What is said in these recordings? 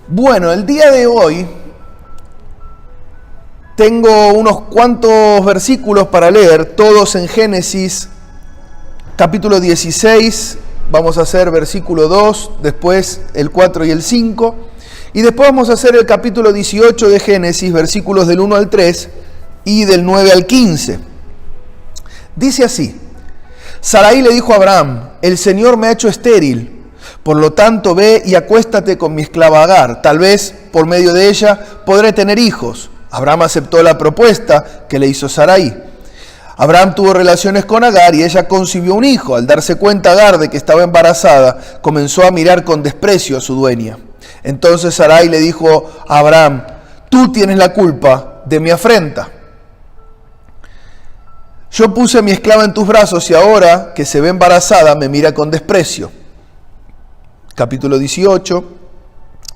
Bueno, el día de hoy tengo unos cuantos versículos para leer, todos en Génesis, capítulo 16, vamos a hacer versículo 2, después el 4 y el 5, y después vamos a hacer el capítulo 18 de Génesis, versículos del 1 al 3 y del 9 al 15. Dice así: Sarai le dijo a Abraham: el Señor me ha hecho estéril, por lo tanto ve y acuéstate con mi esclava Agar, tal vez por medio de ella podré tener hijos. Abraham aceptó la propuesta que le hizo Sarai. Abraham tuvo relaciones con Agar y ella concibió un hijo. Al darse cuenta Agar de que estaba embarazada, comenzó a mirar con desprecio a su dueña. Entonces Sarai le dijo a Abraham: tú tienes la culpa de mi afrenta. Yo puse a mi esclava en tus brazos y ahora que se ve embarazada me mira con desprecio. Capítulo 18.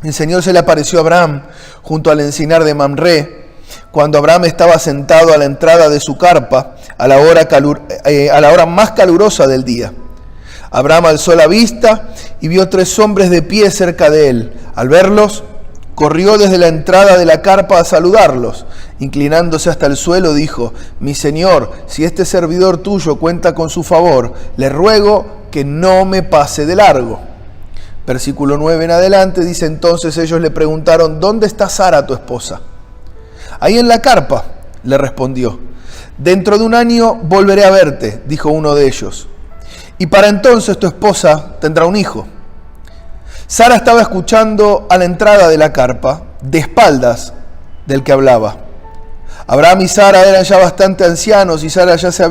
El Señor se le apareció a Abraham junto al encinar de Mamre, cuando Abraham estaba sentado a la entrada de su carpa a la hora más calurosa del día. Abraham alzó la vista y vio 3 hombres de pie cerca de él. Al verlos, corrió desde la entrada de la carpa a saludarlos. Inclinándose hasta el suelo, dijo: mi señor, si este servidor tuyo cuenta con su favor, le ruego que no me pase de largo. Versículo 9 en adelante dice: entonces ellos le preguntaron: ¿dónde está Sara, tu esposa? Ahí en la carpa, le respondió. Dentro de 1 año volveré a verte, dijo uno de ellos, y para entonces tu esposa tendrá un hijo. Sara estaba escuchando a la entrada de la carpa, de espaldas del que hablaba. Abraham y Sara eran ya bastante ancianos y Sara ya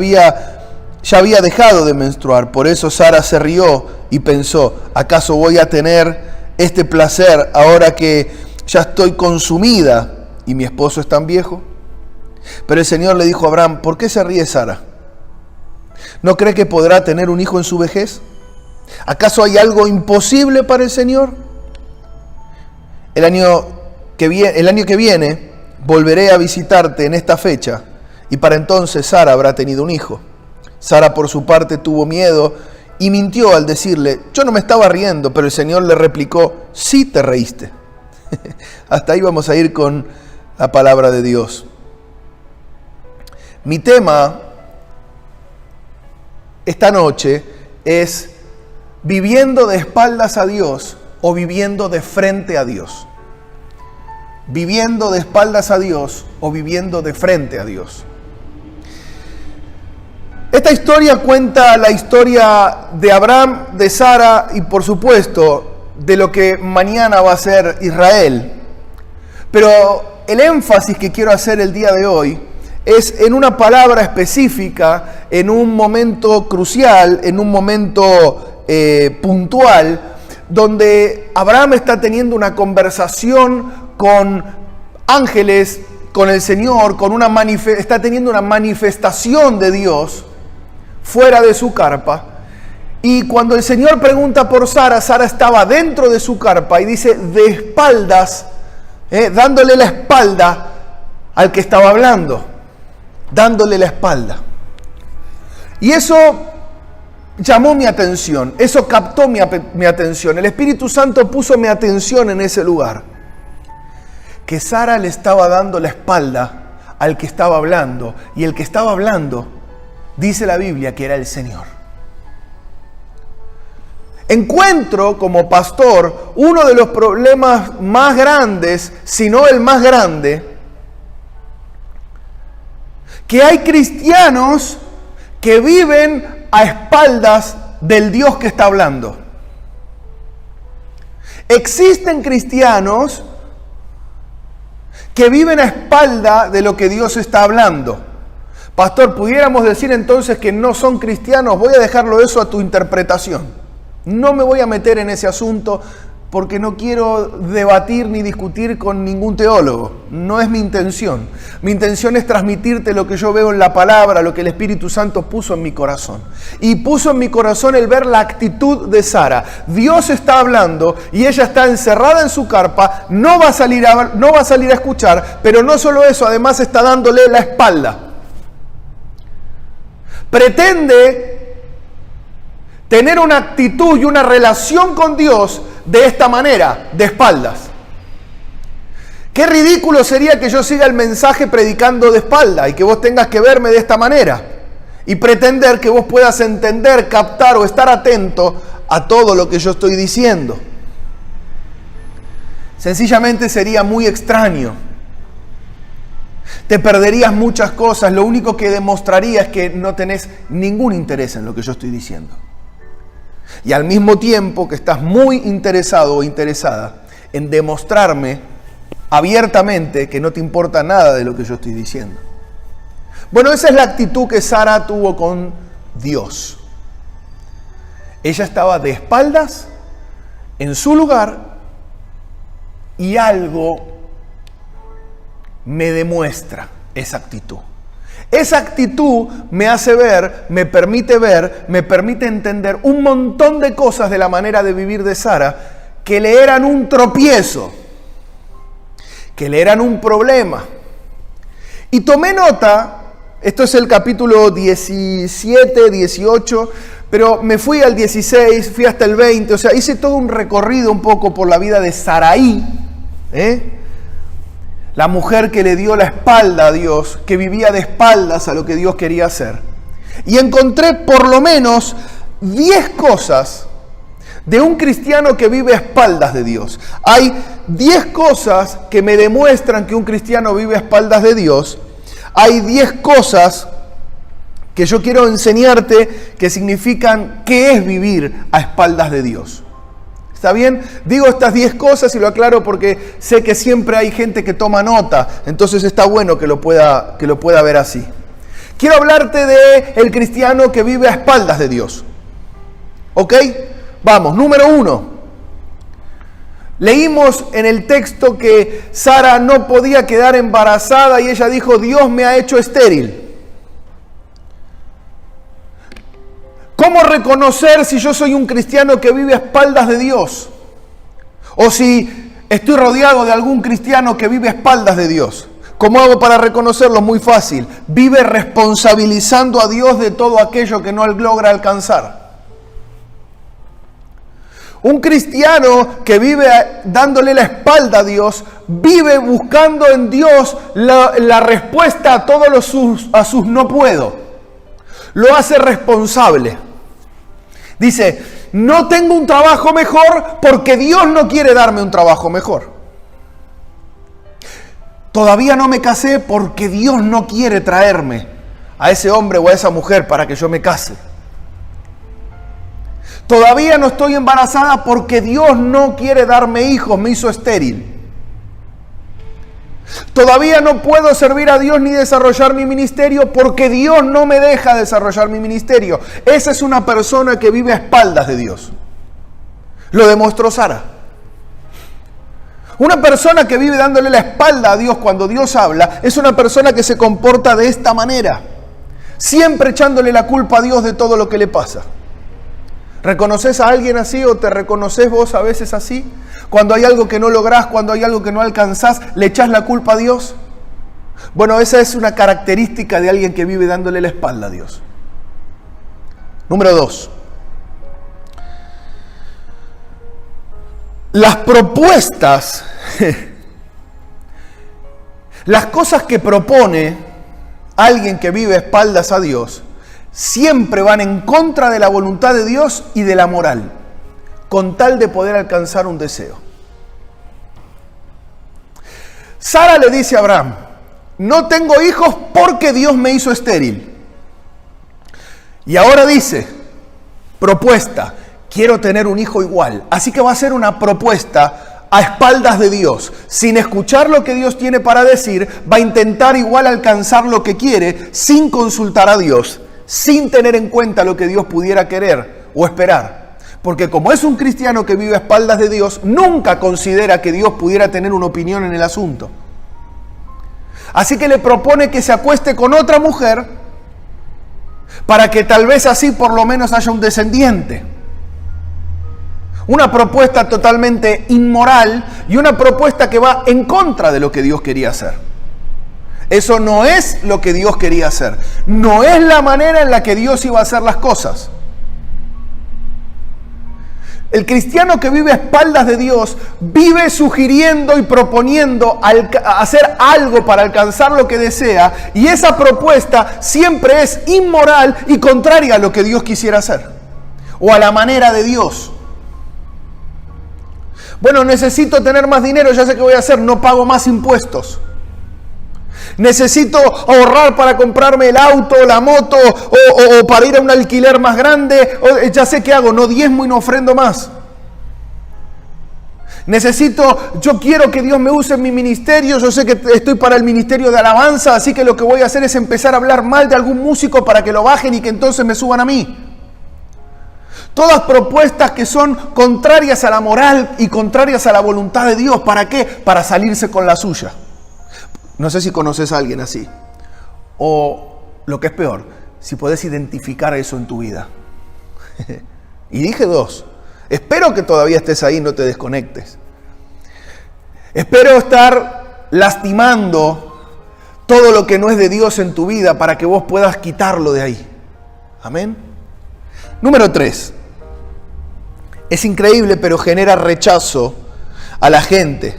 había dejado de menstruar. Por eso Sara se rió y pensó: ¿acaso voy a tener este placer ahora que ya estoy consumida y mi esposo es tan viejo? Pero el Señor le dijo a Abraham: ¿por qué se ríe Sara? ¿No cree que podrá tener un hijo en su vejez? ¿Acaso hay algo imposible para el Señor? El año que viene volveré a visitarte en esta fecha y para entonces Sara habrá tenido un hijo. Sara por su parte tuvo miedo y mintió al decirle: yo no me estaba riendo, pero el Señor le replicó: sí te reíste. Hasta ahí vamos a ir con la palabra de Dios. Mi tema esta noche es viviendo de espaldas a Dios o viviendo de frente a Dios. Viviendo de espaldas a Dios o viviendo de frente a Dios. Esta historia cuenta la historia de Abraham, de Sara y por supuesto de lo que mañana va a ser Israel. Pero el énfasis que quiero hacer el día de hoy es en una palabra específica, en un momento crucial, en un momento puntual, donde Abraham está teniendo una conversación con ángeles, con el Señor, está teniendo una manifestación de Dios fuera de su carpa. Y cuando el Señor pregunta por Sara, Sara estaba dentro de su carpa y dice de espaldas, dándole la espalda al que estaba hablando, dándole la espalda. Y eso llamó mi atención, eso captó mi atención. El Espíritu Santo puso mi atención en ese lugar. Que Sara le estaba dando la espalda al que estaba hablando. Y el que estaba hablando, dice la Biblia, que era el Señor. Encuentro como pastor uno de los problemas más grandes, si no el más grande, que hay cristianos que viven a espaldas del Dios que está hablando. Existen cristianos que viven a espalda de lo que Dios está hablando. Pastor, ¿pudiéramos decir entonces que no son cristianos? Voy a dejarlo eso a tu interpretación. No me voy a meter en ese asunto porque no quiero debatir ni discutir con ningún teólogo. No es mi intención. Mi intención es transmitirte lo que yo veo en la palabra, lo que el Espíritu Santo puso en mi corazón. Y puso en mi corazón el ver la actitud de Sara. Dios está hablando y ella está encerrada en su carpa, no va a salir a escuchar, pero no solo eso, además está dándole la espalda. Pretende tener una actitud y una relación con Dios de esta manera, de espaldas. Qué ridículo sería que yo siga el mensaje predicando de espalda y que vos tengas que verme de esta manera y pretender que vos puedas entender, captar o estar atento a todo lo que yo estoy diciendo. Sencillamente sería muy extraño. Te perderías muchas cosas. Lo único que demostraría es que no tenés ningún interés en lo que yo estoy diciendo. Y al mismo tiempo que estás muy interesado o interesada en demostrarme abiertamente que no te importa nada de lo que yo estoy diciendo. Bueno, esa es la actitud que Sara tuvo con Dios. Ella estaba de espaldas en su lugar y algo me demuestra esa actitud. Esa actitud me hace ver, me permite entender un montón de cosas de la manera de vivir de Sara que le eran un tropiezo, que le eran un problema. Y tomé nota, esto es el capítulo 17, 18, pero me fui al 16, fui hasta el 20, o sea, hice todo un recorrido un poco por la vida de Saraí, la mujer que le dio la espalda a Dios, que vivía de espaldas a lo que Dios quería hacer. Y encontré por lo menos 10 cosas de un cristiano que vive a espaldas de Dios. Hay 10 cosas que me demuestran que un cristiano vive a espaldas de Dios. Hay 10 cosas que yo quiero enseñarte que significan qué es vivir a espaldas de Dios. ¿Está bien? Digo estas 10 cosas y lo aclaro porque sé que siempre hay gente que toma nota, entonces está bueno que lo pueda ver así. Quiero hablarte de el cristiano que vive a espaldas de Dios. ¿Ok? Vamos, número 1. Leímos en el texto que Sara no podía quedar embarazada y ella dijo, Dios me ha hecho estéril. ¿Cómo reconocer si yo soy un cristiano que vive a espaldas de Dios? O si estoy rodeado de algún cristiano que vive a espaldas de Dios. ¿Cómo hago para reconocerlo? Muy fácil. Vive responsabilizando a Dios de todo aquello que no logra alcanzar. Un cristiano que vive dándole la espalda a Dios, vive buscando en Dios la respuesta a todos sus no puedo. Lo hace responsable. Dice, no tengo un trabajo mejor porque Dios no quiere darme un trabajo mejor. Todavía no me casé porque Dios no quiere traerme a ese hombre o a esa mujer para que yo me case. Todavía no estoy embarazada porque Dios no quiere darme hijos, me hizo estéril. Todavía no puedo servir a Dios ni desarrollar mi ministerio porque Dios no me deja desarrollar mi ministerio. Esa es una persona que vive a espaldas de Dios. Lo demostró Sara. Una persona que vive dándole la espalda a Dios cuando Dios habla es una persona que se comporta de esta manera, siempre echándole la culpa a Dios de todo lo que le pasa. ¿Reconoces a alguien así o te reconoces vos a veces así? Cuando hay algo que no lográs, cuando hay algo que no alcanzás, ¿le echás la culpa a Dios? Bueno, esa es una característica de alguien que vive dándole la espalda a Dios. Número 2. Las propuestas, las cosas que propone alguien que vive a espaldas a Dios, siempre van en contra de la voluntad de Dios y de la moral, con tal de poder alcanzar un deseo. Sara le dice a Abraham, no tengo hijos porque Dios me hizo estéril. Y ahora dice, propuesta, quiero tener un hijo igual. Así que va a ser una propuesta a espaldas de Dios, sin escuchar lo que Dios tiene para decir, va a intentar igual alcanzar lo que quiere, sin consultar a Dios, sin tener en cuenta lo que Dios pudiera querer o esperar. Porque como es un cristiano que vive a espaldas de Dios, nunca considera que Dios pudiera tener una opinión en el asunto. Así que le propone que se acueste con otra mujer para que tal vez así por lo menos haya un descendiente. Una propuesta totalmente inmoral y una propuesta que va en contra de lo que Dios quería hacer. Eso no es lo que Dios quería hacer. No es la manera en la que Dios iba a hacer las cosas. El cristiano que vive a espaldas de Dios vive sugiriendo y proponiendo hacer algo para alcanzar lo que desea, y esa propuesta siempre es inmoral y contraria a lo que Dios quisiera hacer o a la manera de Dios. Bueno, necesito tener más dinero, ya sé qué voy a hacer, no pago más impuestos. Necesito ahorrar para comprarme el auto, la moto o para ir a un alquiler más grande. Ya sé qué hago, no diezmo y no ofrendo más. Yo quiero que Dios me use en mi ministerio. Yo sé que estoy para el ministerio de alabanza, así que lo que voy a hacer es empezar a hablar mal de algún músico para que lo bajen y que entonces me suban a mí. Todas propuestas que son contrarias a la moral y contrarias a la voluntad de Dios. ¿Para qué? Para salirse con la suya. No sé si conoces a alguien así. O lo que es peor, si podés identificar eso en tu vida. Y dije dos. Espero que todavía estés ahí y no te desconectes. Espero estar lastimando todo lo que no es de Dios en tu vida para que vos puedas quitarlo de ahí. Amén. Número 3. Es increíble, pero genera rechazo a la gente,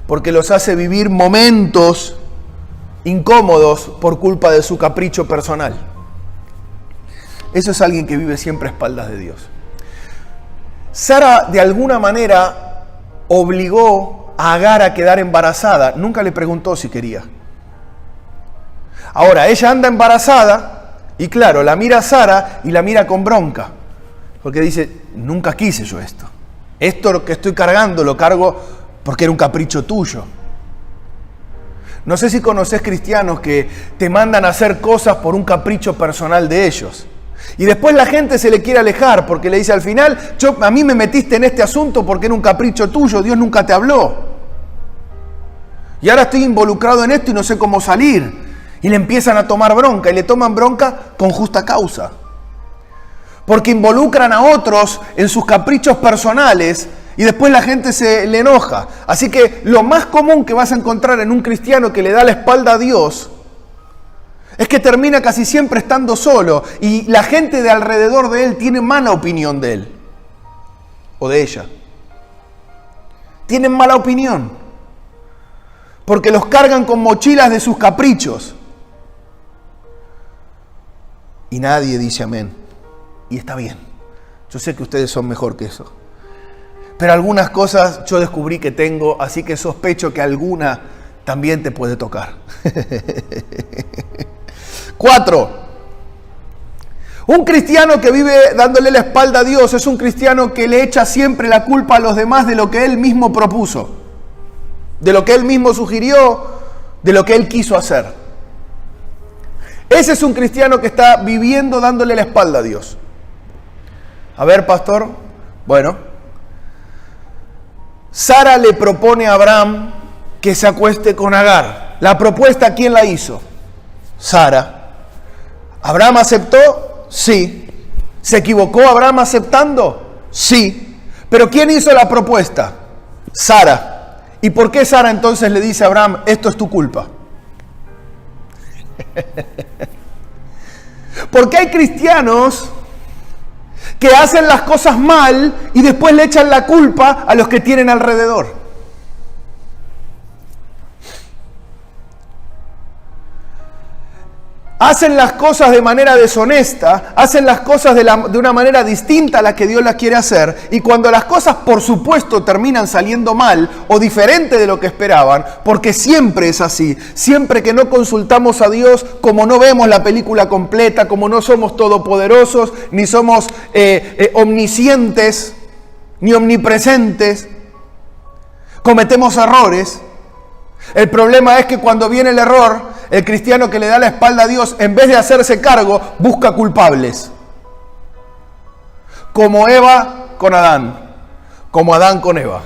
porque los hace vivir momentos incómodos por culpa de su capricho personal. Eso es alguien que vive siempre a espaldas de Dios. Sara, de alguna manera, obligó a Agar a quedar embarazada. Nunca le preguntó si quería. Ahora, ella anda embarazada y claro, la mira a Sara y la mira con bronca. Porque dice, nunca quise yo esto. Esto que estoy cargando, lo cargo porque era un capricho tuyo. No sé si conoces cristianos que te mandan a hacer cosas por un capricho personal de ellos. Y después la gente se le quiere alejar porque le dice al final, a mí me metiste en este asunto porque era un capricho tuyo, Dios nunca te habló. Y ahora estoy involucrado en esto y no sé cómo salir. Y le empiezan a tomar bronca y le toman bronca con justa causa. Porque involucran a otros en sus caprichos personales y después la gente se le enoja. Así que lo más común que vas a encontrar en un cristiano que le da la espalda a Dios es que termina casi siempre estando solo y la gente de alrededor de él tiene mala opinión de él o de ella. Tienen mala opinión porque los cargan con mochilas de sus caprichos. Y nadie dice amén. Y está bien. Yo sé que ustedes son mejor que eso. Pero algunas cosas yo descubrí que tengo, así que sospecho que alguna también te puede tocar. 4. Un cristiano que vive dándole la espalda a Dios es un cristiano que le echa siempre la culpa a los demás de lo que él mismo propuso, de lo que él mismo sugirió, de lo que él quiso hacer. Ese es un cristiano que está viviendo dándole la espalda a Dios. A ver, pastor, bueno, Sara le propone a Abraham que se acueste con Agar. La propuesta, ¿quién la hizo? Sara. ¿Abraham aceptó? Sí. ¿Se equivocó Abraham aceptando? Sí. ¿Pero quién hizo la propuesta? Sara. ¿Y por qué Sara entonces le dice a Abraham, esto es tu culpa? Porque hay cristianos que hacen las cosas mal y después le echan la culpa a los que tienen alrededor. Hacen las cosas de manera deshonesta, hacen las cosas de una manera distinta a la que Dios las quiere hacer, y cuando las cosas por supuesto terminan saliendo mal o diferente de lo que esperaban, porque siempre es así, siempre que no consultamos a Dios, como no vemos la película completa, como no somos todopoderosos, ni somos omniscientes, ni omnipresentes, cometemos errores. El problema es que cuando viene el error, el cristiano que le da la espalda a Dios, en vez de hacerse cargo, busca culpables. Como Eva con Adán, como Adán con Eva.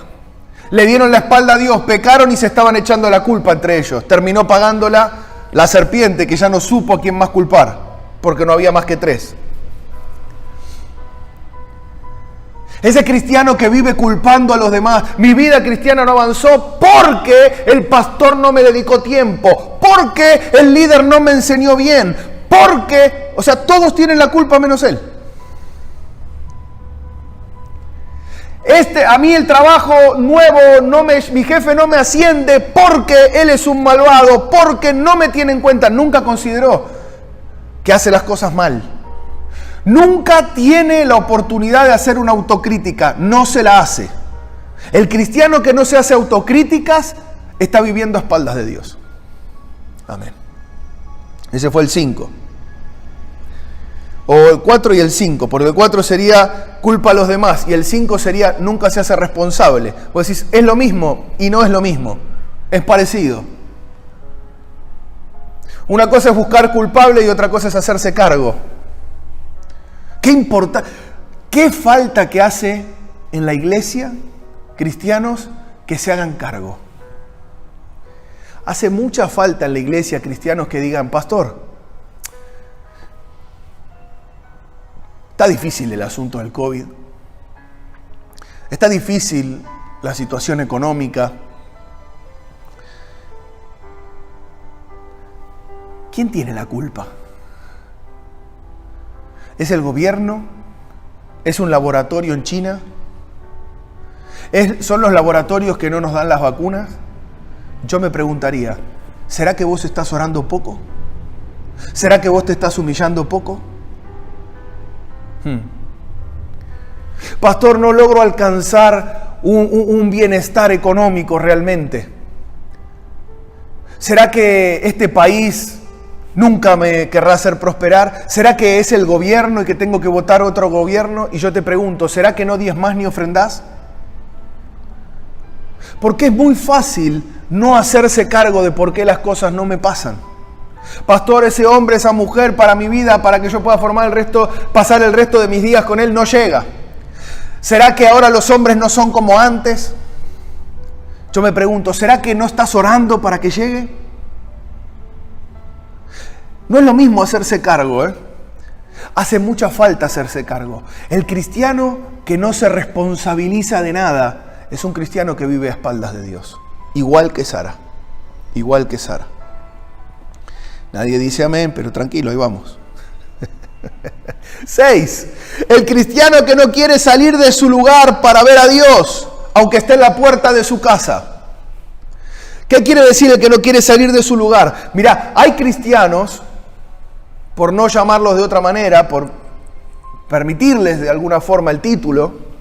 Le dieron la espalda a Dios, pecaron y se estaban echando la culpa entre ellos. Terminó pagándola la serpiente, que ya no supo a quién más culpar, porque no había más que 3. Ese cristiano que vive culpando a los demás. Mi vida cristiana no avanzó porque el pastor no me dedicó tiempo, porque el líder no me enseñó bien, porque, todos tienen la culpa menos él. A mí el trabajo nuevo, mi jefe no me asciende porque él es un malvado, porque no me tiene en cuenta. Nunca consideró que hace las cosas mal. Nunca tiene la oportunidad de hacer una autocrítica, no se la hace. El cristiano que no se hace autocríticas está viviendo a espaldas de Dios. Amén. Ese fue el 5. O el 4 y el 5, porque el 4 sería culpa a los demás y el 5 sería nunca se hace responsable. Vos decís, es lo mismo y no es lo mismo, es parecido. Una cosa es buscar culpable y otra cosa es hacerse cargo. ¿Qué falta que hace en la iglesia cristianos que se hagan cargo? Hace mucha falta en la iglesia cristianos que digan, pastor, está difícil el asunto del COVID. Está difícil la situación económica. ¿Quién tiene la culpa? ¿Es el gobierno? ¿Es un laboratorio en China? ¿Son los laboratorios que no nos dan las vacunas? Yo me preguntaría, ¿será que vos estás orando poco? ¿Será que vos te estás humillando poco? Pastor, no logro alcanzar un bienestar económico realmente. ¿Será que este país nunca me querrá hacer prosperar? ¿Será que es el gobierno y que tengo que votar otro gobierno? Y yo te pregunto, ¿será que no diezmás ni ofrendás? Porque es muy fácil no hacerse cargo de por qué las cosas no me pasan. Pastor, ese hombre, esa mujer para mi vida, para que yo pueda pasar el resto de mis días con él, no llega. ¿Será que ahora los hombres no son como antes? Yo me pregunto, ¿será que no estás orando para que llegue? No es lo mismo hacerse cargo, ¿eh? Hace mucha falta hacerse cargo. El cristiano que no se responsabiliza de nada es un cristiano que vive a espaldas de Dios. Igual que Sara. Igual que Sara. Nadie dice amén, pero tranquilo, ahí vamos. 6. El cristiano que no quiere salir de su lugar para ver a Dios, aunque esté en la puerta de su casa. ¿Qué quiere decir el que no quiere salir de su lugar? Mirá, hay cristianos, por no llamarlos de otra manera, por permitirles de alguna forma el título,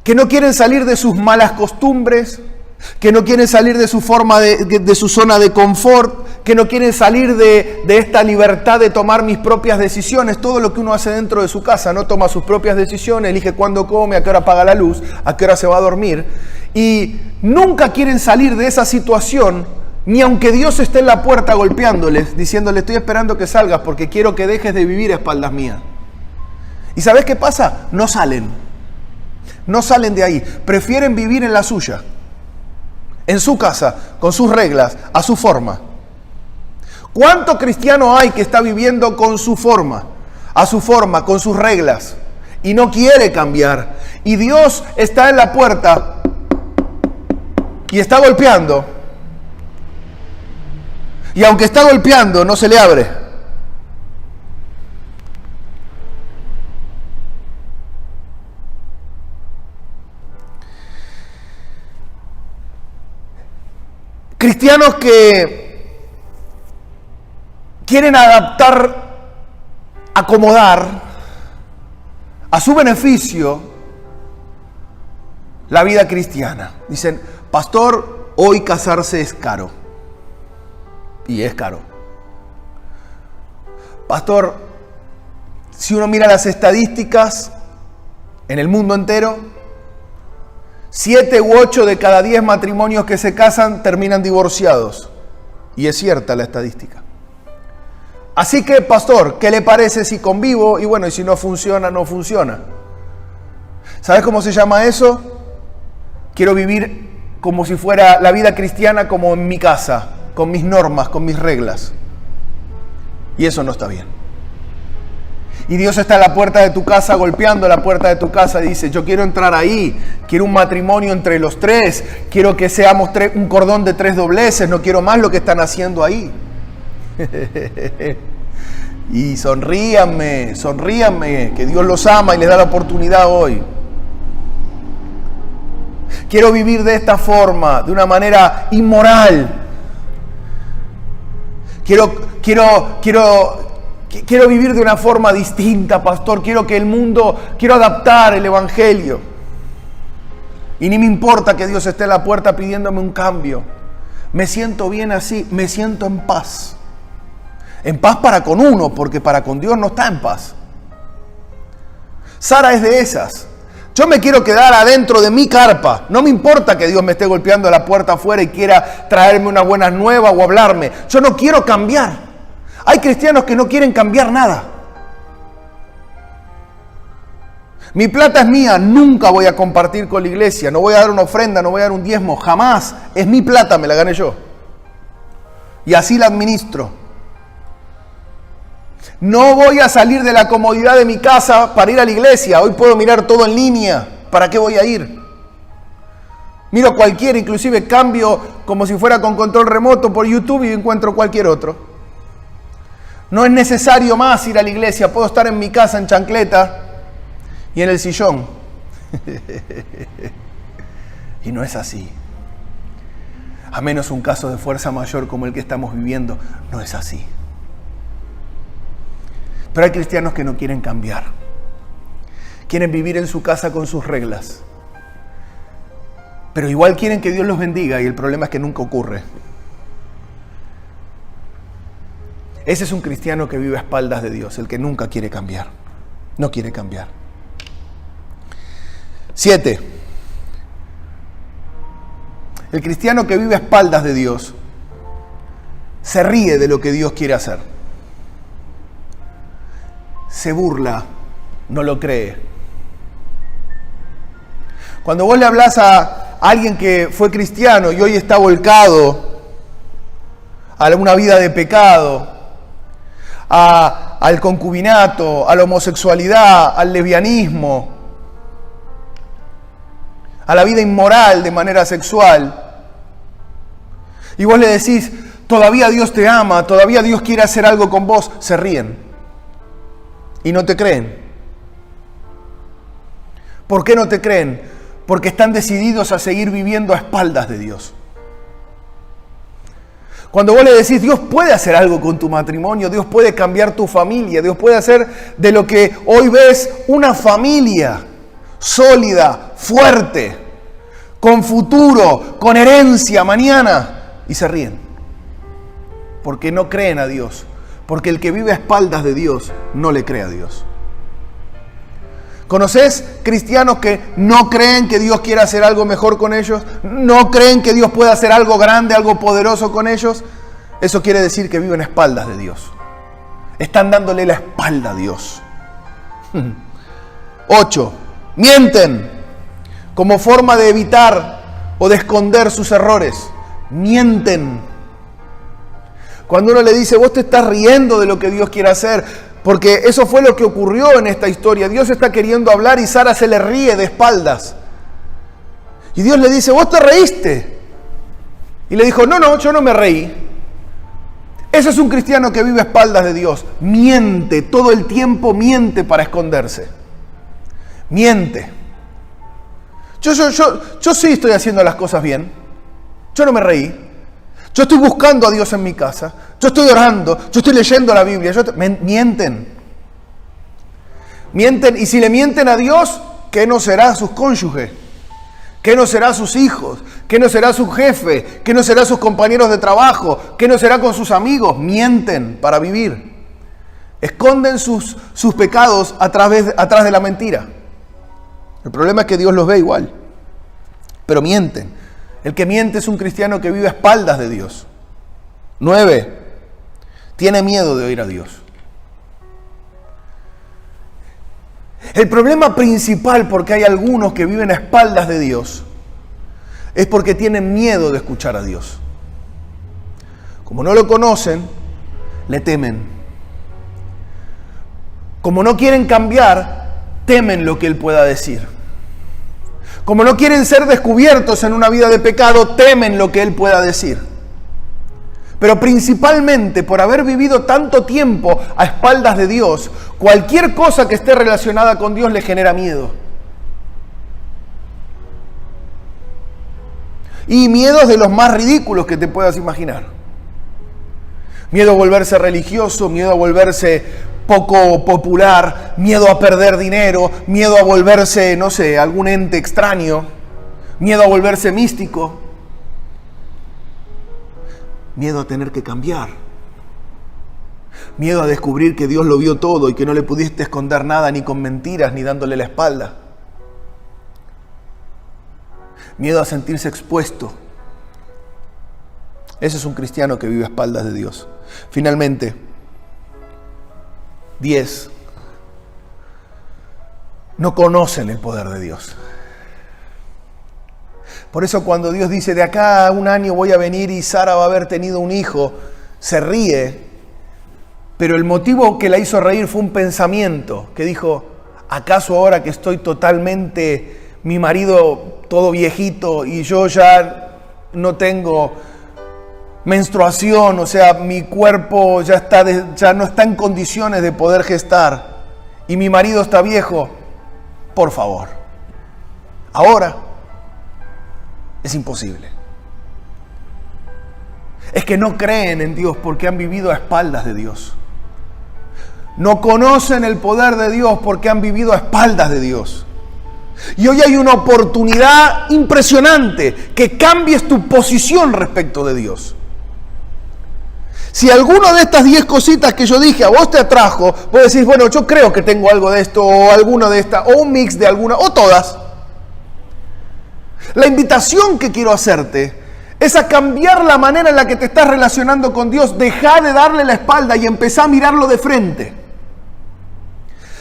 que no quieren salir de sus malas costumbres, que no quieren salir de su forma de su zona de confort, que no quieren salir de esta libertad de tomar mis propias decisiones. Todo lo que uno hace dentro de su casa, no toma sus propias decisiones, elige cuándo come, a qué hora apaga la luz, a qué hora se va a dormir. Y nunca quieren salir de esa situación, ni aunque Dios esté en la puerta golpeándoles, diciéndole, estoy esperando que salgas porque quiero que dejes de vivir a espaldas mías. ¿Y sabes qué pasa? No salen. No salen de ahí. Prefieren vivir en la suya. En su casa, con sus reglas, a su forma. ¿Cuánto cristiano hay que está viviendo con su forma, a su forma, con sus reglas, y no quiere cambiar? Y Dios está en la puerta y está golpeando. Y aunque está golpeando, no se le abre. Cristianos que quieren acomodar a su beneficio la vida cristiana. Dicen, pastor, hoy casarse es caro. Y es caro. Pastor, si uno mira las estadísticas en el mundo entero, 7 u 8 de cada 10 matrimonios que se casan terminan divorciados. Y es cierta la estadística. Así que, pastor, ¿qué le parece si convivo? Y bueno, y si no funciona, no funciona. ¿Sabes cómo se llama eso? Quiero vivir como si fuera la vida cristiana como en mi casa, con mis normas, con mis reglas. Y eso no está bien. Y Dios está en la puerta de tu casa, golpeando la puerta de tu casa y dice, yo quiero entrar ahí, quiero un matrimonio entre los tres, quiero que seamos un cordón de 3 dobleces, no quiero más lo que están haciendo ahí. Y sonríanme, que Dios los ama y les da la oportunidad hoy. Quiero vivir de esta forma, de una manera inmoral. Quiero vivir de una forma distinta, pastor. Quiero adaptar el evangelio. Y ni me importa que Dios esté en la puerta pidiéndome un cambio. Me siento bien así, me siento en paz. En paz para con uno, porque para con Dios no está en paz. Sara es de esas. Yo me quiero quedar adentro de mi carpa. No me importa que Dios me esté golpeando la puerta afuera y quiera traerme unas buenas nuevas o hablarme. Yo no quiero cambiar. Hay cristianos que no quieren cambiar nada. Mi plata es mía, nunca voy a compartir con la iglesia. No voy a dar una ofrenda, no voy a dar un diezmo, jamás. Es mi plata, me la gané yo. Y así la administro. No voy a salir de la comodidad de mi casa para ir a la iglesia. Hoy puedo mirar todo en línea. ¿Para qué voy a ir? Miro cualquiera, inclusive cambio como si fuera con control remoto por YouTube y encuentro cualquier otro. No es necesario más ir a la iglesia. Puedo estar en mi casa en chancleta y en el sillón. Y no es así. A menos un caso de fuerza mayor como el que estamos viviendo, no es así. Pero hay cristianos que no quieren cambiar. Quieren vivir en su casa con sus reglas. Pero igual quieren que Dios los bendiga y el problema es que nunca ocurre. Ese es un cristiano que vive a espaldas de Dios, el que nunca quiere cambiar. No quiere cambiar. 7. El cristiano que vive a espaldas de Dios se ríe de lo que Dios quiere hacer. Se burla, no lo cree. Cuando vos le hablas a alguien que fue cristiano y hoy está volcado a una vida de pecado, al concubinato, a la homosexualidad, al lesbianismo, a la vida inmoral de manera sexual, y vos le decís, todavía Dios te ama, todavía Dios quiere hacer algo con vos, se ríen. Y no te creen. ¿Por qué no te creen? Porque están decididos a seguir viviendo a espaldas de Dios. Cuando vos le decís, Dios puede hacer algo con tu matrimonio, Dios puede cambiar tu familia, Dios puede hacer de lo que hoy ves una familia sólida, fuerte, con futuro, con herencia mañana, y se ríen. Porque no creen a Dios. Porque el que vive a espaldas de Dios no le cree a Dios. ¿Conoces cristianos que no creen que Dios quiera hacer algo mejor con ellos? ¿No creen que Dios pueda hacer algo grande, algo poderoso con ellos? Eso quiere decir que viven a espaldas de Dios. Están dándole la espalda a Dios. 8. Mienten como forma de evitar o de esconder sus errores. Mienten. Cuando uno le dice, vos te estás riendo de lo que Dios quiere hacer, porque eso fue lo que ocurrió en esta historia. Dios está queriendo hablar y Sara se le ríe de espaldas. Y Dios le dice, vos te reíste. Y le dijo, no, yo no me reí. Ese es un cristiano que vive a espaldas de Dios. Miente, todo el tiempo miente para esconderse. Miente. Yo sí estoy haciendo las cosas bien. Yo no me reí. Yo estoy buscando a Dios en mi casa. Yo estoy orando. Yo estoy leyendo la Biblia. Mienten. Mienten. Y si le mienten a Dios, ¿qué no será a sus cónyuges? ¿Qué no será a sus hijos? ¿Qué no será a su jefe? ¿Qué no será a sus compañeros de trabajo? ¿Qué no será con sus amigos? Mienten para vivir. Esconden sus pecados atrás de la mentira. El problema es que Dios los ve igual. Pero mienten. El que miente es un cristiano que vive a espaldas de Dios. 9. Tiene miedo de oír a Dios. El problema principal porque hay algunos que viven a espaldas de Dios es porque tienen miedo de escuchar a Dios. Como no lo conocen, le temen. Como no quieren cambiar, temen lo que Él pueda decir. Como no quieren ser descubiertos en una vida de pecado, temen lo que Él pueda decir. pero principalmente por haber vivido tanto tiempo a espaldas de Dios, cualquier cosa que esté relacionada con Dios le genera miedo. Y miedos de los más ridículos que te puedas imaginar. Miedo a volverse religioso, miedo a volverse poco popular, miedo a perder dinero, miedo a volverse, no sé, algún ente extraño, miedo a volverse místico, miedo a tener que cambiar, miedo a descubrir que Dios lo vio todo y que no le pudiste esconder nada ni con mentiras ni dándole la espalda, miedo a sentirse expuesto. Ese es un cristiano que vive a espaldas de Dios. Finalmente, 10. No conocen el poder de Dios. Por eso cuando Dios dice, de acá a un año voy a venir y Sara va a haber tenido un hijo, se ríe, pero el motivo que la hizo reír fue un pensamiento, que dijo, ¿acaso ahora que estoy totalmente, mi marido todo viejito y yo ya no tengo menstruación, o sea, mi cuerpo ya no está en condiciones de poder gestar y mi marido está viejo? Por favor, ahora es imposible. Es que no creen en Dios porque han vivido a espaldas de Dios. No conocen el poder de Dios porque han vivido a espaldas de Dios. Y hoy hay una oportunidad impresionante que cambies tu posición respecto de Dios. Si alguno de estas 10 cositas que yo dije a vos te atrajo, vos decís, bueno, yo creo que tengo algo de esto, o alguna de estas, o un mix de alguna, o todas. La invitación que quiero hacerte es a cambiar la manera en la que te estás relacionando con Dios. Dejá de darle la espalda y empezá a mirarlo de frente.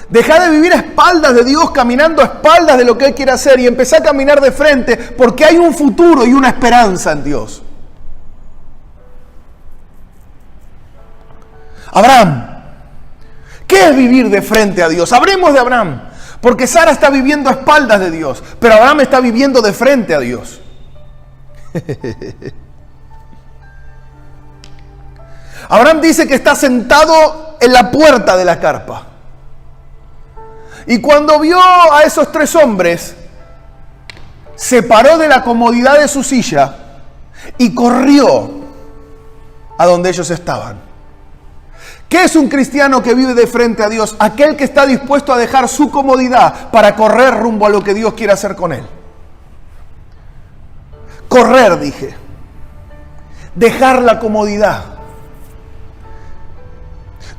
Dejá de vivir a espaldas de Dios, caminando a espaldas de lo que Él quiere hacer, y empezá a caminar de frente, porque hay un futuro y una esperanza en Dios. Abraham. ¿Qué es vivir de frente a Dios? Hablemos de Abraham, porque Sara está viviendo a espaldas de Dios, pero Abraham está viviendo de frente a Dios. Abraham dice que está sentado en la puerta de la carpa. Y cuando vio a esos 3 hombres, se paró de la comodidad de su silla y corrió a donde ellos estaban. ¿Qué es un cristiano que vive de frente a Dios? Aquel que está dispuesto a dejar su comodidad para correr rumbo a lo que Dios quiere hacer con él. Correr, dije. Dejar la comodidad.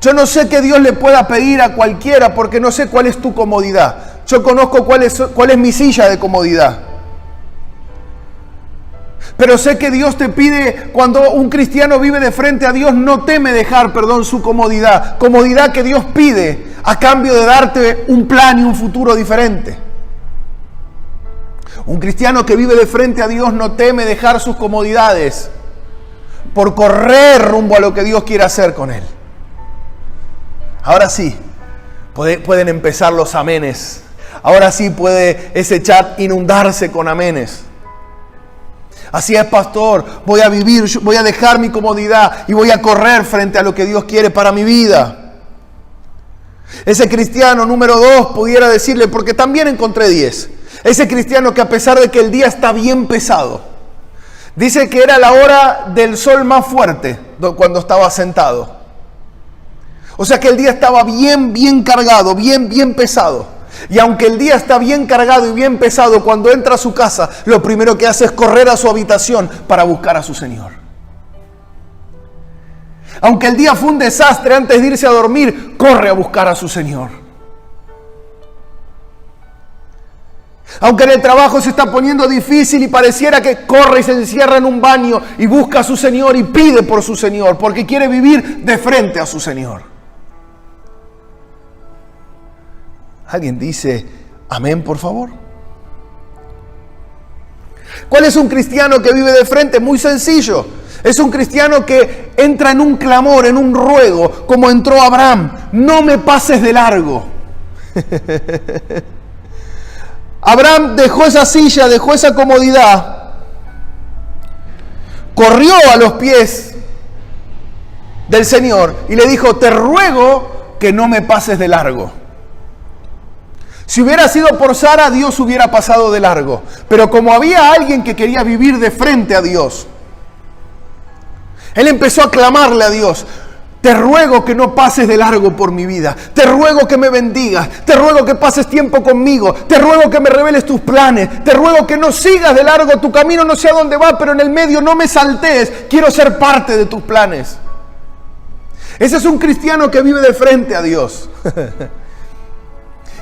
Yo no sé qué Dios le pueda pedir a cualquiera porque no sé cuál es tu comodidad. Yo conozco cuál es mi silla de comodidad. Pero sé que Dios te pide, cuando un cristiano vive de frente a Dios, no teme dejar, su comodidad. Comodidad que Dios pide a cambio de darte un plan y un futuro diferente. Un cristiano que vive de frente a Dios no teme dejar sus comodidades por correr rumbo a lo que Dios quiere hacer con él. Ahora sí, pueden empezar los amenes. Ahora sí puede ese chat inundarse con amenes. Así es, pastor, voy a vivir, voy a dejar mi comodidad y voy a correr frente a lo que Dios quiere para mi vida. Ese cristiano número 2 pudiera decirle, porque también encontré 10. Ese cristiano que a pesar de que el día está bien pesado, dice que era la hora del sol más fuerte cuando estaba sentado. O sea que el día estaba bien cargado, bien pesado. Y aunque el día está bien cargado y bien pesado, cuando entra a su casa, lo primero que hace es correr a su habitación para buscar a su Señor. Aunque el día fue un desastre, antes de irse a dormir, corre a buscar a su Señor. Aunque en el trabajo se está poniendo difícil y pareciera que corre y se encierra en un baño y busca a su Señor y pide por su Señor, porque quiere vivir de frente a su Señor. ¿Alguien dice amén, por favor? ¿Cuál es un cristiano que vive de frente? Muy sencillo. Es un cristiano que entra en un clamor, en un ruego, como entró Abraham. No me pases de largo. Abraham dejó esa silla, dejó esa comodidad, corrió a los pies del Señor y le dijo: te ruego que no me pases de largo. Si hubiera sido por Sara, Dios hubiera pasado de largo. Pero como había alguien que quería vivir de frente a Dios, él empezó a clamarle a Dios: te ruego que no pases de largo por mi vida. Te ruego que me bendigas. Te ruego que pases tiempo conmigo. Te ruego que me reveles tus planes. Te ruego que no sigas de largo tu camino, no sé a dónde va, pero en el medio no me saltees. Quiero ser parte de tus planes. Ese es un cristiano que vive de frente a Dios.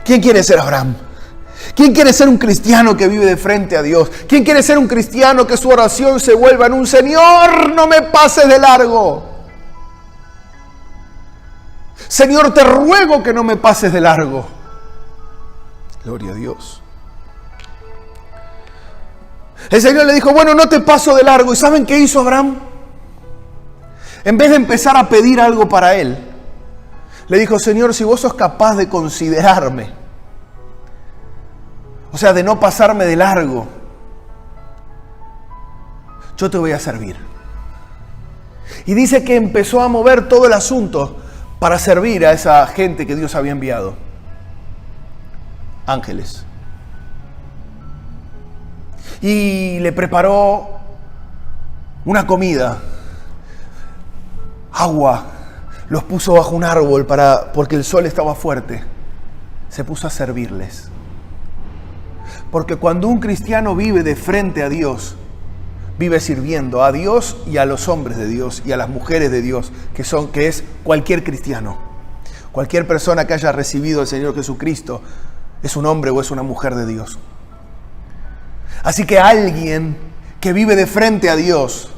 ¿Quién quiere ser Abraham? ¿Quién quiere ser un cristiano que vive de frente a Dios? ¿Quién quiere ser un cristiano que su oración se vuelva en un: Señor, no me pases de largo? Señor, te ruego que no me pases de largo. Gloria a Dios. El Señor le dijo: bueno, no te paso de largo. ¿Y saben qué hizo Abraham? En vez de empezar a pedir algo para él, le dijo: Señor, si vos sos capaz de considerarme, o sea, de no pasarme de largo, yo te voy a servir. Y dice que empezó a mover todo el asunto para servir a esa gente que Dios había enviado. Ángeles. Y le preparó una comida, agua, los puso bajo un árbol porque el sol estaba fuerte. Se puso a servirles. Porque cuando un cristiano vive de frente a Dios, vive sirviendo a Dios y a los hombres de Dios y a las mujeres de Dios, que es cualquier cristiano. Cualquier persona que haya recibido al Señor Jesucristo es un hombre o es una mujer de Dios. Así que alguien que vive de frente a Dios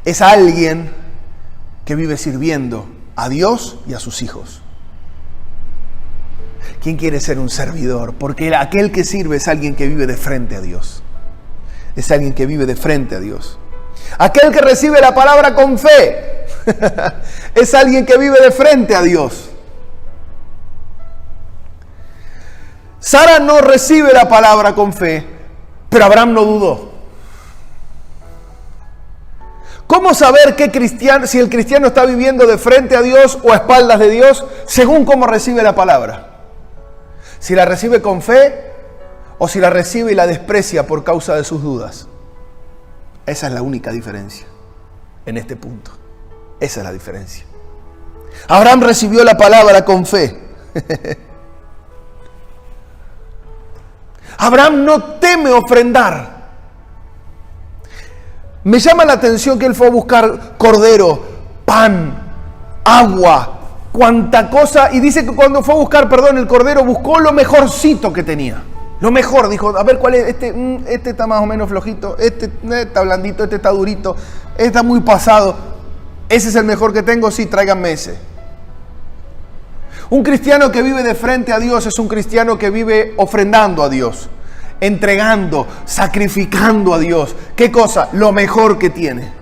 es alguien que vive sirviendo a Dios y a sus hijos. ¿Quién quiere ser un servidor? Porque aquel que sirve es alguien que vive de frente a Dios. Es alguien que vive de frente a Dios. Aquel que recibe la palabra con fe es alguien que vive de frente a Dios. Sara no recibe la palabra con fe, pero Abraham no dudó. ¿Cómo saber si el cristiano está viviendo de frente a Dios o a espaldas de Dios? Según cómo recibe la palabra. Si la recibe con fe o si la recibe y la desprecia por causa de sus dudas. Esa es la única diferencia en este punto. Esa es la diferencia. Abraham recibió la palabra con fe. Abraham no teme ofrendar. Me llama la atención que él fue a buscar cordero, pan, agua, cuanta cosa. Y dice que cuando fue a buscar, el cordero, buscó lo mejorcito que tenía. Lo mejor, dijo: a ver cuál es, este está más o menos flojito, este está blandito, este está durito, este está muy pasado. Ese es el mejor que tengo, sí, tráiganme ese. Un cristiano que vive de frente a Dios es un cristiano que vive ofrendando a Dios, entregando, sacrificando a Dios. ¿Qué cosa? Lo mejor que tiene.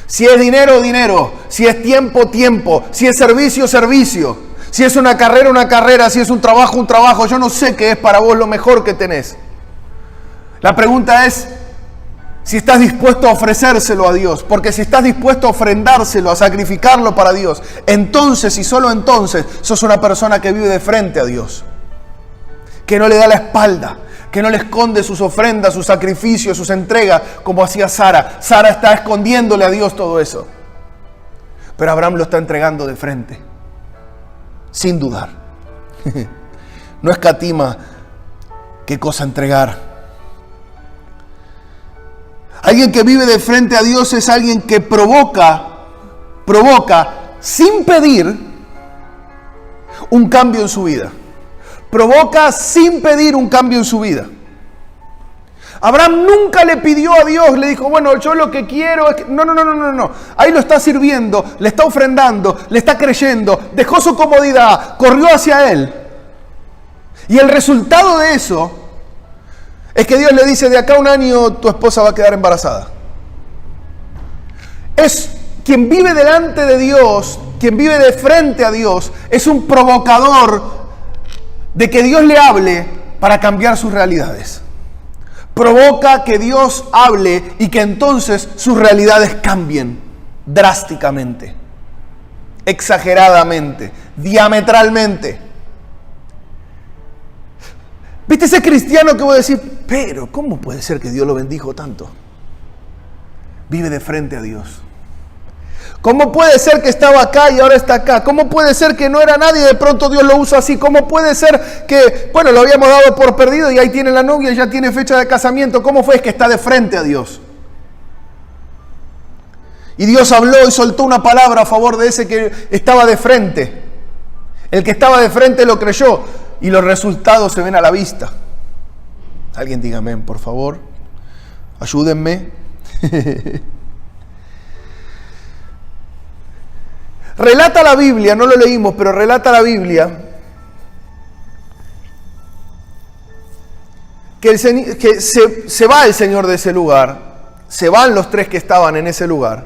Si es dinero, dinero. Si es tiempo, tiempo. Si es servicio, servicio. Si es una carrera. Si es un trabajo. Yo no sé qué es para vos lo mejor que tenés. La pregunta es si estás dispuesto a ofrecérselo a Dios. Porque si estás dispuesto a ofrendárselo, a sacrificarlo para Dios, entonces y solo entonces sos una persona que vive de frente a Dios. Que no le da la espalda, que no le esconde sus ofrendas, sus sacrificios, sus entregas, como hacía Sara. Sara está escondiéndole a Dios todo eso. Pero Abraham lo está entregando de frente, sin dudar. No escatima qué cosa entregar. Alguien que vive de frente a Dios es alguien que provoca sin pedir un cambio en su vida. Provoca sin pedir un cambio en su vida. Abraham nunca le pidió a Dios, le dijo: bueno, yo lo que quiero es que... No. Ahí lo está sirviendo, le está ofrendando, le está creyendo, dejó su comodidad, corrió hacia él. Y el resultado de eso es que Dios le dice: de acá a un año tu esposa va a quedar embarazada. Es quien vive delante de Dios, quien vive de frente a Dios, es un provocador de que Dios le hable para cambiar sus realidades. Provoca que Dios hable y que entonces sus realidades cambien. drásticamente, exageradamente, diametralmente. ¿Viste ese cristiano que voy a decir, pero ¿cómo puede ser que Dios lo bendijo tanto? Vive de frente a Dios. ¿Cómo puede ser que estaba acá y ahora está acá? ¿Cómo puede ser que no era nadie y de pronto Dios lo usa así? ¿Cómo puede ser que, bueno, lo habíamos dado por perdido y ahí tiene la novia y ya tiene fecha de casamiento? ¿Cómo fue? Es que está de frente a Dios. Y Dios habló y soltó una palabra a favor de ese que estaba de frente. El que estaba de frente lo creyó y los resultados se ven a la vista. Alguien diga amén, por favor. Ayúdenme. Relata la Biblia, no lo leímos, pero relata la Biblia que se va el Señor de ese lugar, se van los tres que estaban en ese lugar.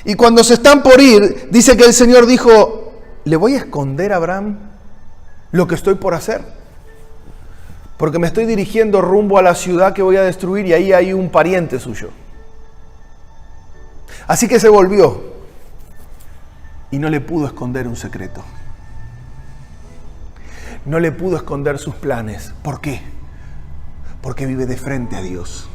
Y cuando se están por ir, dice que el Señor dijo, ¿le voy a esconder a Abraham lo que estoy por hacer? Porque me estoy dirigiendo rumbo a la ciudad que voy a destruir y ahí hay un pariente suyo. Así que se volvió. Y no le pudo esconder un secreto. No le pudo esconder sus planes. ¿Por qué? Porque vive de frente a Dios.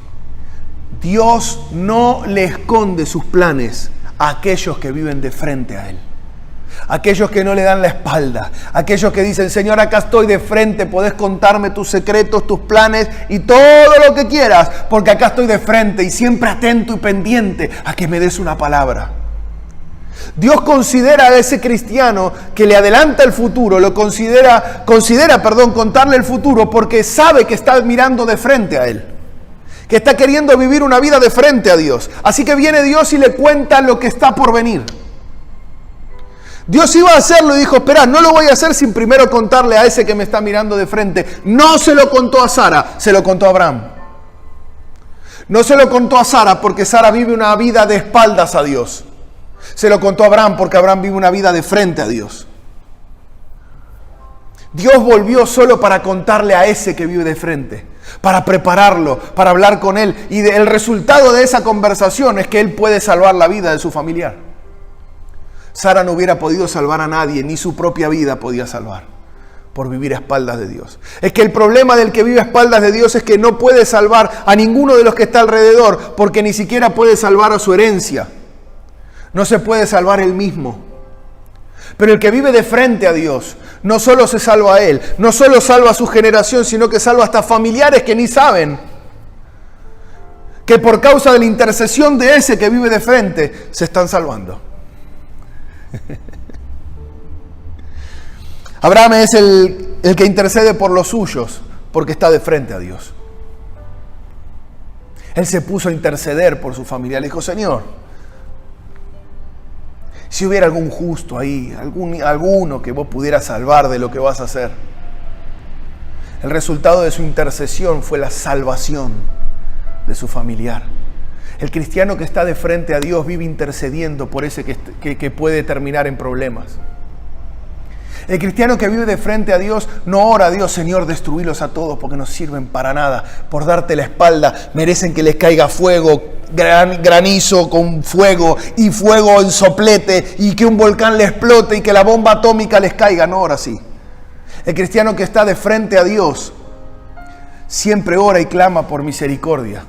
Dios no le esconde sus planes a aquellos que viven de frente a Él. Aquellos que no le dan la espalda. Aquellos que dicen, Señor, acá estoy de frente, podés contarme tus secretos, tus planes y todo lo que quieras, porque acá estoy de frente y siempre atento y pendiente a que me des una palabra. Dios considera a ese cristiano que le adelanta el futuro, considera contarle el futuro porque sabe que está mirando de frente a Él, que está queriendo vivir una vida de frente a Dios. Así que viene Dios y le cuenta lo que está por venir. Dios iba a hacerlo y dijo, espera, no lo voy a hacer sin primero contarle a ese que me está mirando de frente. No se lo contó a Sara, se lo contó a Abraham. No se lo contó a Sara porque Sara vive una vida de espaldas a Dios. Se lo contó a Abraham porque Abraham vive una vida de frente a Dios. Dios volvió solo para contarle a ese que vive de frente, para prepararlo, para hablar con él. Y el resultado de esa conversación es que él puede salvar la vida de su familiar. Sara no hubiera podido salvar a nadie, ni su propia vida podía salvar, por vivir a espaldas de Dios. Es que el problema del que vive a espaldas de Dios es que no puede salvar a ninguno de los que está alrededor, porque ni siquiera puede salvar a su herencia. No se puede salvar él mismo. Pero el que vive de frente a Dios, no solo se salva a él, no solo salva a su generación, sino que salva hasta familiares que ni saben que por causa de la intercesión de ese que vive de frente, se están salvando. Abraham es el que intercede por los suyos, porque está de frente a Dios. Él se puso a interceder por su familia. Le dijo, Señor, si hubiera algún justo ahí, alguno que vos pudieras salvar de lo que vas a hacer. El resultado de su intercesión fue la salvación de su familiar. El cristiano que está de frente a Dios vive intercediendo por ese que puede terminar en problemas. El cristiano que vive de frente a Dios no ora a Dios, Señor, destruílos a todos porque no sirven para nada. Por darte la espalda, merecen que les caiga fuego, granizo con fuego y fuego en soplete y que un volcán les explote y que la bomba atómica les caiga. No ora así. El cristiano que está de frente a Dios siempre ora y clama por misericordia.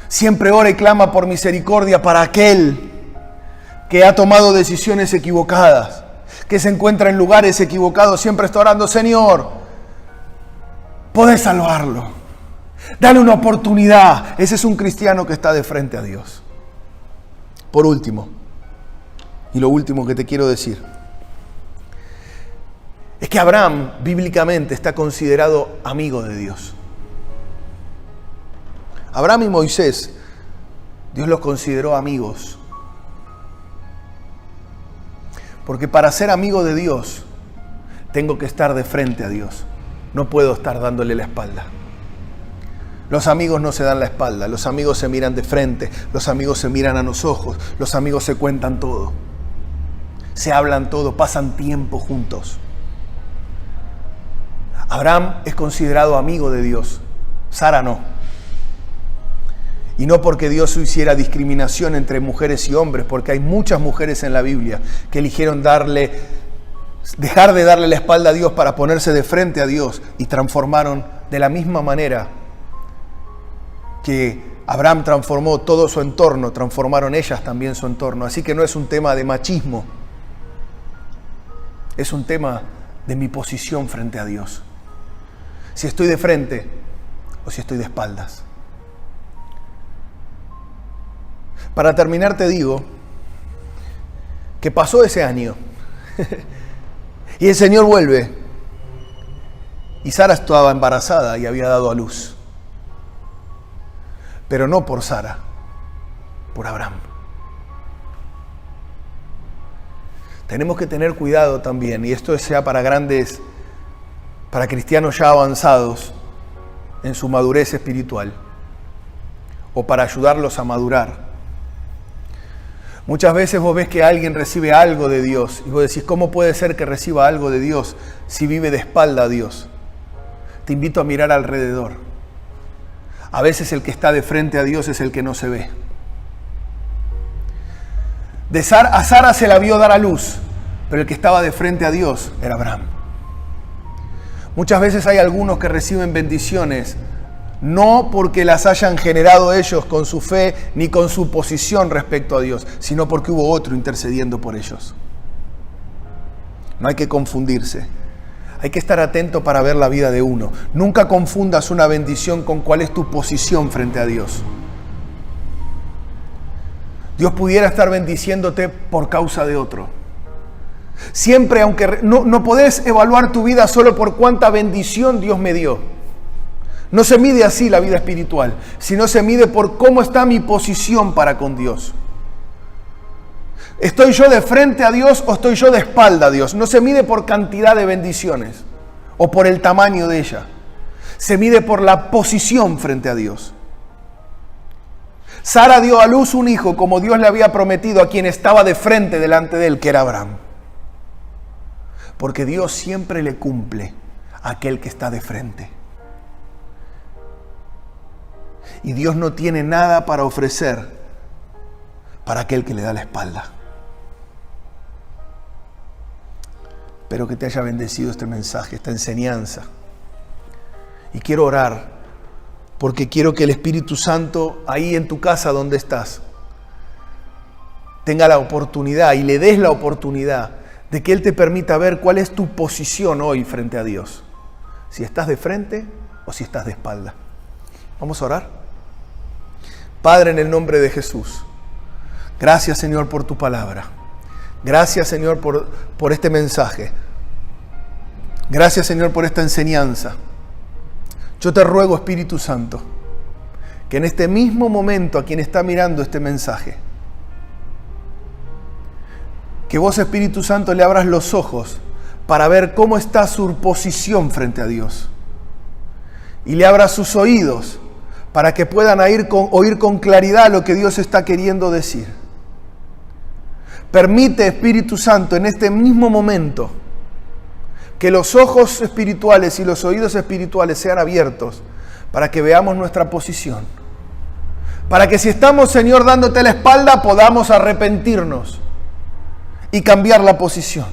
Siempre ora y clama por misericordia para aquel que ha tomado decisiones equivocadas, que se encuentra en lugares equivocados. Siempre está orando, Señor, podés salvarlo. Dale una oportunidad. Ese es un cristiano que está de frente a Dios. Por último, y lo último que te quiero decir, es que Abraham bíblicamente está considerado amigo de Dios. Abraham y Moisés, Dios los consideró amigos. Porque para ser amigo de Dios, tengo que estar de frente a Dios. No puedo estar dándole la espalda. Los amigos no se dan la espalda, los amigos se miran de frente, los amigos se miran a los ojos, los amigos se cuentan todo. Se hablan todo, pasan tiempo juntos. Abraham es considerado amigo de Dios, Sara no. Y no porque Dios hiciera discriminación entre mujeres y hombres, porque hay muchas mujeres en la Biblia que eligieron dejar de darle la espalda a Dios para ponerse de frente a Dios, y transformaron de la misma manera que Abraham transformó todo su entorno, transformaron ellas también su entorno. Así que no es un tema de machismo, es un tema de mi posición frente a Dios. Si estoy de frente o si estoy de espaldas. Para terminar te digo que pasó ese año y el Señor vuelve y Sara estaba embarazada y había dado a luz. Pero no por Sara, por Abraham. Tenemos que tener cuidado también, y esto sea para cristianos ya avanzados en su madurez espiritual, o para ayudarlos a madurar. Muchas veces vos ves que alguien recibe algo de Dios, y vos decís, ¿cómo puede ser que reciba algo de Dios si vive de espalda a Dios? Te invito a mirar alrededor. A veces el que está de frente a Dios es el que no se ve. A Sara se la vio dar a luz, pero el que estaba de frente a Dios era Abraham. Muchas veces hay algunos que reciben bendiciones no porque las hayan generado ellos con su fe ni con su posición respecto a Dios, sino porque hubo otro intercediendo por ellos. No hay que confundirse. Hay que estar atento para ver la vida de uno. Nunca confundas una bendición con cuál es tu posición frente a Dios. Dios pudiera estar bendiciéndote por causa de otro. Siempre, aunque no podés evaluar tu vida solo por cuánta bendición Dios me dio. No se mide así la vida espiritual, sino se mide por cómo está mi posición para con Dios. ¿Estoy yo de frente a Dios o estoy yo de espalda a Dios? No se mide por cantidad de bendiciones o por el tamaño de ella. Se mide por la posición frente a Dios. Sara dio a luz un hijo como Dios le había prometido a quien estaba de frente delante de él, que era Abraham. Porque Dios siempre le cumple a aquel que está de frente. Y Dios no tiene nada para ofrecer para aquel que le da la espalda. Espero que te haya bendecido este mensaje, esta enseñanza. Y quiero orar, porque quiero que el Espíritu Santo, ahí en tu casa donde estás, tenga la oportunidad y le des la oportunidad de que Él te permita ver cuál es tu posición hoy frente a Dios. Si estás de frente o si estás de espalda. Vamos a orar. Padre, en el nombre de Jesús, gracias, Señor, por tu palabra. Gracias, Señor, por este mensaje. Gracias, Señor, por esta enseñanza. Yo te ruego, Espíritu Santo, que en este mismo momento a quien está mirando este mensaje, que vos, Espíritu Santo, le abras los ojos para ver cómo está su posición frente a Dios. Y le abras sus oídos para que puedan oír con claridad lo que Dios está queriendo decir. Permite, Espíritu Santo, en este mismo momento, que los ojos espirituales y los oídos espirituales sean abiertos para que veamos nuestra posición. Para que si estamos, Señor, dándote la espalda, podamos arrepentirnos y cambiar la posición.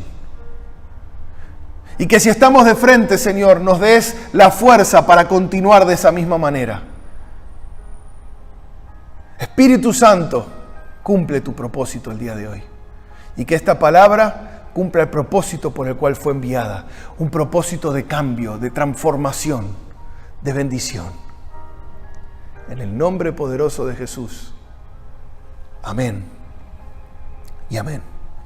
Y que si estamos de frente, Señor, nos des la fuerza para continuar de esa misma manera. Espíritu Santo, cumple tu propósito el día de hoy. Y que esta palabra cumpla el propósito por el cual fue enviada. Un propósito de cambio, de transformación, de bendición. En el nombre poderoso de Jesús. Amén y amén.